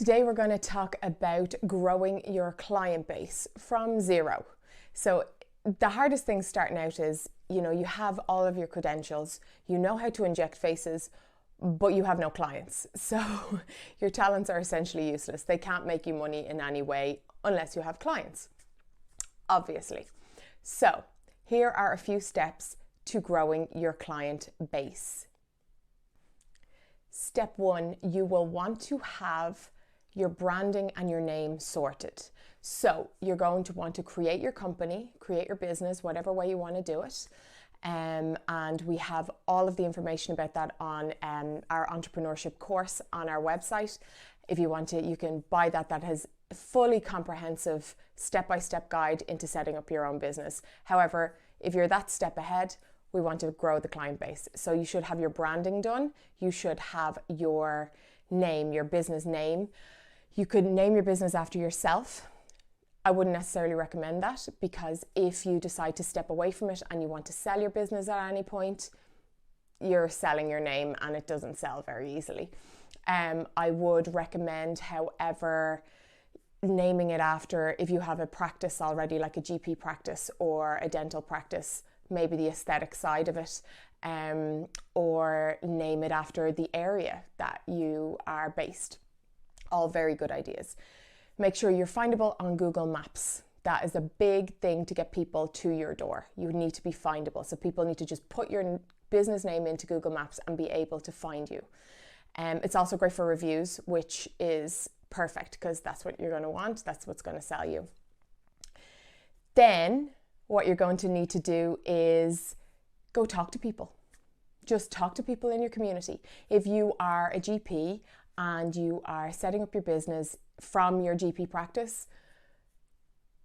Today we're going to talk about growing your client base from zero. So the hardest thing starting out is, you have all of your credentials, you know how to inject faces, but you have no clients. So your talents are essentially useless. They can't make you money in any way unless you have clients, obviously. So here are a few steps to growing your client base. Step one, you will want to have your branding and your name sorted. So you're going to want to create your company, create your business, whatever way you want to do it. And we have all of the information about that on our entrepreneurship course on our website. If you want to, you can buy that. That has a fully comprehensive step-by-step guide into setting up your own business. However, if you're that step ahead, we want to grow the client base. So you should have your branding done. You should have your name, your business name. You could name your business after yourself. I wouldn't necessarily recommend that, because if you decide to step away from it and you want to sell your business at any point, you're selling your name and it doesn't sell very easily. I would recommend, however, naming it after, if you have a practice already, like a GP practice or a dental practice, maybe the aesthetic side of it, or name it after the area that you are based. All very good ideas. Make sure you're findable on Google Maps. That is a big thing to get people to your door. You need to be findable. So people need to just put your business name into Google Maps and be able to find you. It's also great for reviews, which is perfect because that's what you're going to want. That's what's going to sell you. Then what you're going to need to do is go talk to people. Just talk to people in your community. If you are a GP and you are setting up your business from your GP practice,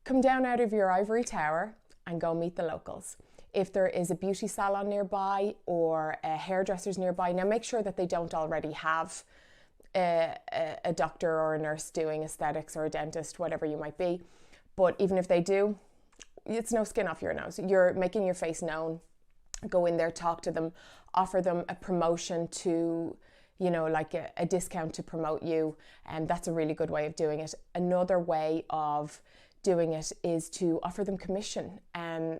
come down out of your ivory tower and go meet the locals. If there is a beauty salon nearby or a hairdresser's nearby, now make sure that they don't already have a doctor or a nurse doing aesthetics, or a dentist, whatever you might be. But even if they do, it's no skin off your nose. You're making your face known. Go in there, talk to them, offer them a promotion to, like a discount to promote you. And that's a really good way of doing it. Another way of doing it is to offer them commission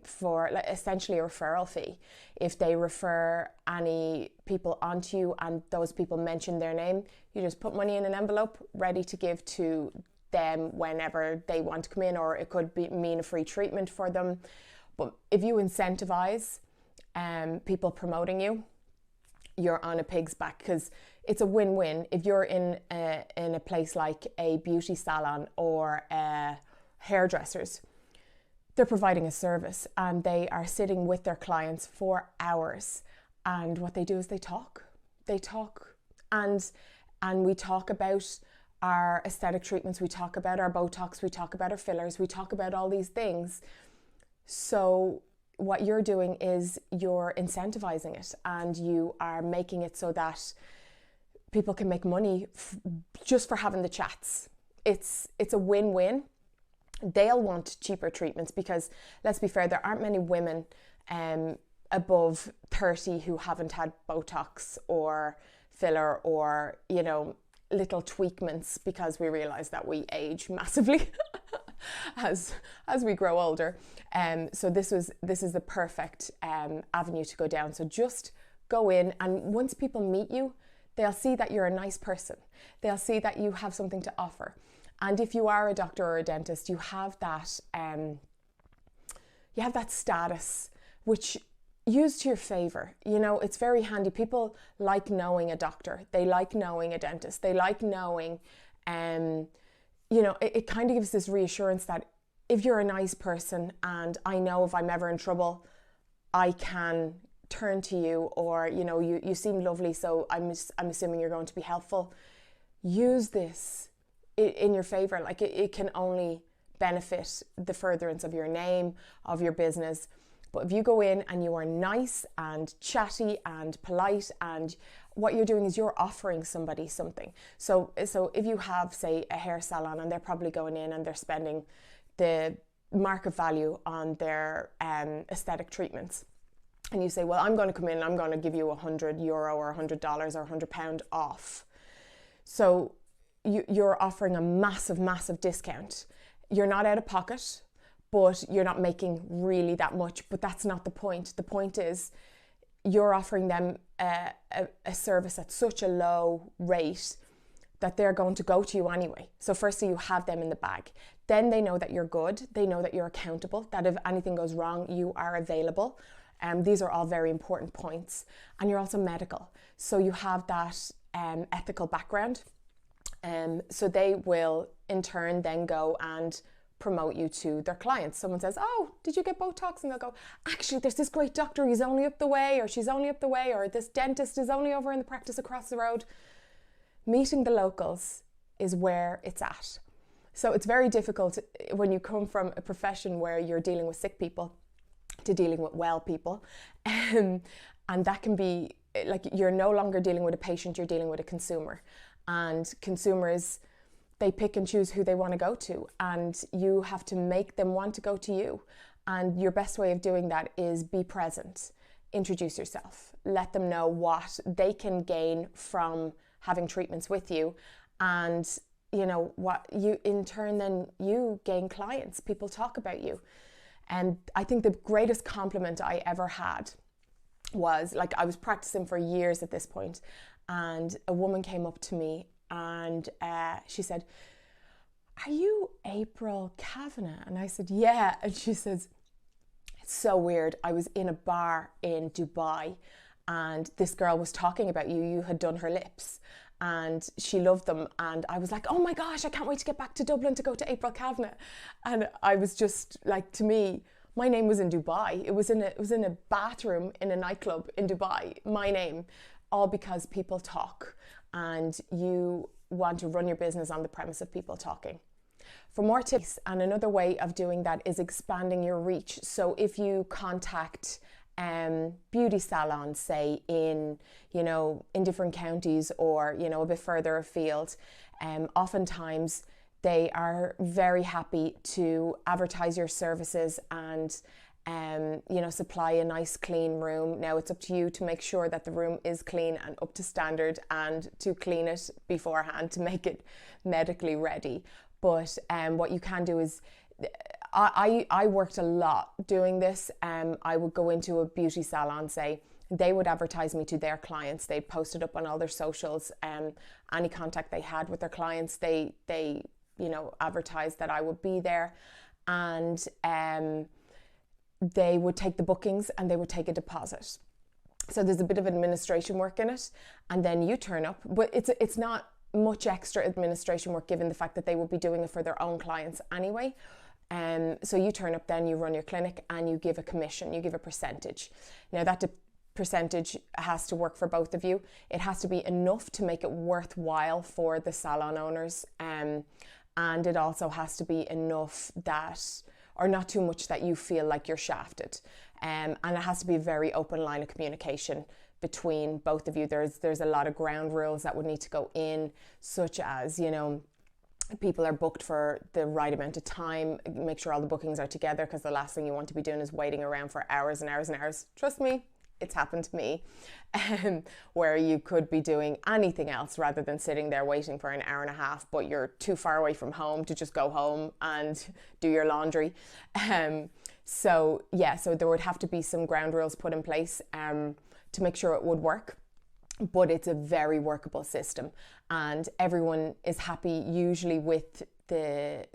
for essentially a referral fee. If they refer any people onto you and those people mention their name, you just put money in an envelope ready to give to them whenever they want to come in, or it could mean a free treatment for them. But if you incentivize people promoting you, you're on a pig's back, because it's a win-win. If you're in a place like a beauty salon or hairdressers, they're providing a service and they are sitting with their clients for hours, and what they do is they talk and we talk about our aesthetic treatments, we talk about our Botox, we talk about our fillers, we talk about all these things. So what you're doing is you're incentivizing it, and you are making it so that people can make money just for having the chats. It's a win-win. They'll want cheaper treatments because, let's be fair, there aren't many women above 30 who haven't had Botox or filler or, little tweakments, because we realize that we age massively as we grow older. So this is the perfect avenue to go down. So just go in, and once people meet you, they'll see that you're a nice person. They'll see that you have something to offer. And if you are a doctor or a dentist, you have that status, which use to your favor. It's very handy. People like knowing a doctor. They like knowing a dentist. They like knowing, it kind of gives this reassurance that if you're a nice person and I know if I'm ever in trouble, I can turn to you, or, you seem lovely, so I'm assuming you're going to be helpful. Use this in your favor. Like it can only benefit the furtherance of your name, of your business. But if you go in and you are nice and chatty and polite, and what you're doing is you're offering somebody something. So if you have, say, a hair salon, and they're probably going in and they're spending the market value on their aesthetic treatments, and you say, well, I'm going to come in and I'm going to give you €100 or $100 or £100 off. So you're offering a massive discount. You're not out of pocket, but you're not making really that much. But that's not the point. The point is you're offering them a service at such a low rate that they're going to go to you anyway. So firstly, you have them in the bag. Then they know that you're good. They know that you're accountable, that if anything goes wrong, you are available. These are all very important points. And you're also medical. So you have that ethical background. So they will in turn then go and promote you to their clients. Someone says, oh, did you get Botox? And they'll go, actually, there's this great doctor, he's only up the way, or she's only up the way, or this dentist is only over in the practice across the road. Meeting the locals is where it's at. So it's very difficult when you come from a profession where you're dealing with sick people to dealing with well people. And that can be like, you're no longer dealing with a patient, you're dealing with a consumer. And consumers, they pick and choose who they want to go to, and you have to make them want to go to you. And your best way of doing that is be present, introduce yourself, let them know what they can gain from having treatments with you, and you know what you in turn then you gain clients. People talk about you. And I think the greatest compliment I ever had was, like, I was practicing for years at this point, and a woman came up to me and she said, are you AprilKavanagh? And I said, yeah. And she says, it's so weird. I was in a bar in Dubai and this girl was talking about you. You had done her lips and she loved them. And I was like, oh my gosh, I can't wait to get back to Dublin to go to AprilKavanagh. And I was just like, to me, my name was in Dubai. It was in a bathroom in a nightclub in Dubai, my name, all because people talk. And you want to run your business on the premise of people talking. For more tips, and another way of doing that is expanding your reach. So if you contact beauty salons, say in different counties or, a bit further afield, oftentimes they are very happy to advertise your services and supply a nice clean room. Now it's up to you to make sure that the room is clean and up to standard and to clean it beforehand to make it medically ready. But what you can do is, I worked a lot doing this. I would go into a beauty salon, say, they would advertise me to their clients. They'd post it up on all their socials. Any contact they had with their clients, they advertised that I would be there. And they would take the bookings and they would take a deposit. So there's a bit of administration work in it, and then you turn up, but it's not much extra administration work given the fact that they would be doing it for their own clients anyway. So you turn up, then you run your clinic and you give a commission, you give a percentage. Now that percentage has to work for both of you. It has to be enough to make it worthwhile for the salon owners, and it also has to be enough that, or not too much that you feel like you're shafted. And it has to be a very open line of communication between both of you. There's a lot of ground rules that would need to go in, such as, people are booked for the right amount of time, make sure all the bookings are together, because the last thing you want to be doing is waiting around for hours and hours and hours. Trust me, it's happened to me, where you could be doing anything else rather than sitting there waiting for an hour and a half, but you're too far away from home to just go home and do your laundry. So there would have to be some ground rules put in place to make sure it would work. But it's a very workable system, and everyone is happy usually with the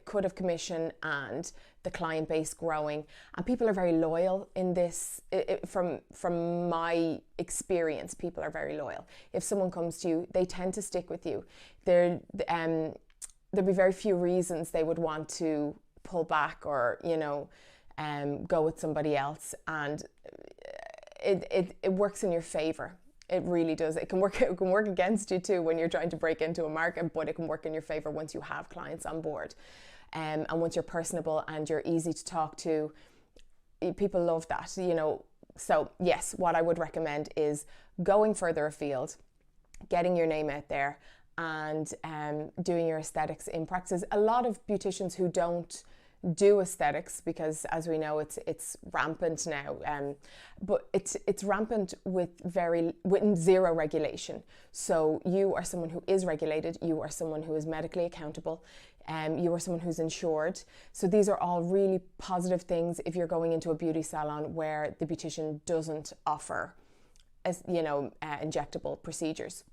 cut of commission and the client base growing, and people are very loyal in this. From my experience, people are very loyal. If someone comes to you, they tend to stick with you. There'll be very few reasons they would want to pull back or go with somebody else, and it works in your favor. It really does. It can work against you too when you're trying to break into a market, but it can work in your favor once you have clients on board. And once you're personable and you're easy to talk to, people love that, So yes, what I would recommend is going further afield, getting your name out there, and doing your aesthetics in practice. A lot of beauticians who don't do aesthetics, because as we know, it's rampant now, but it's rampant with zero regulation. So you are someone who is regulated, you are someone who is medically accountable, you are someone who's insured. So these are all really positive things if you're going into a beauty salon where the beautician doesn't offer, injectable procedures.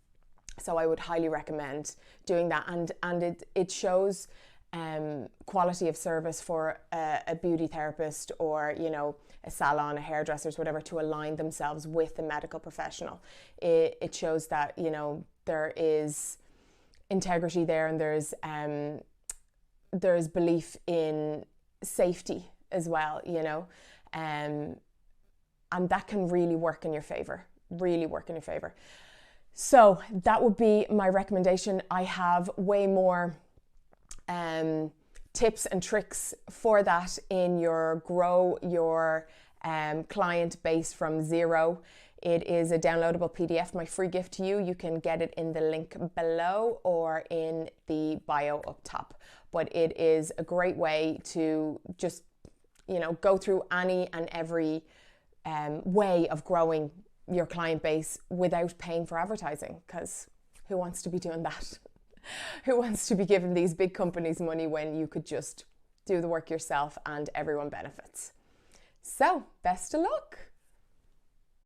So I would highly recommend doing that, and it shows quality of service for a beauty therapist, or a salon, a hairdresser's, whatever, to align themselves with the medical professional. It shows that there is integrity there, and there's belief in safety as well, and that can really work in your favor. So that would be my recommendation. I have way more tips and tricks for that in your Grow Your Client Base from Zero. It is a downloadable PDF, my free gift to you. You can get it in the link below or in the bio up top. But it is a great way to just, go through any and every way of growing your client base without paying for advertising, because who wants to be doing that? Who wants to be giving these big companies money when you could just do the work yourself and everyone benefits? So, best of luck.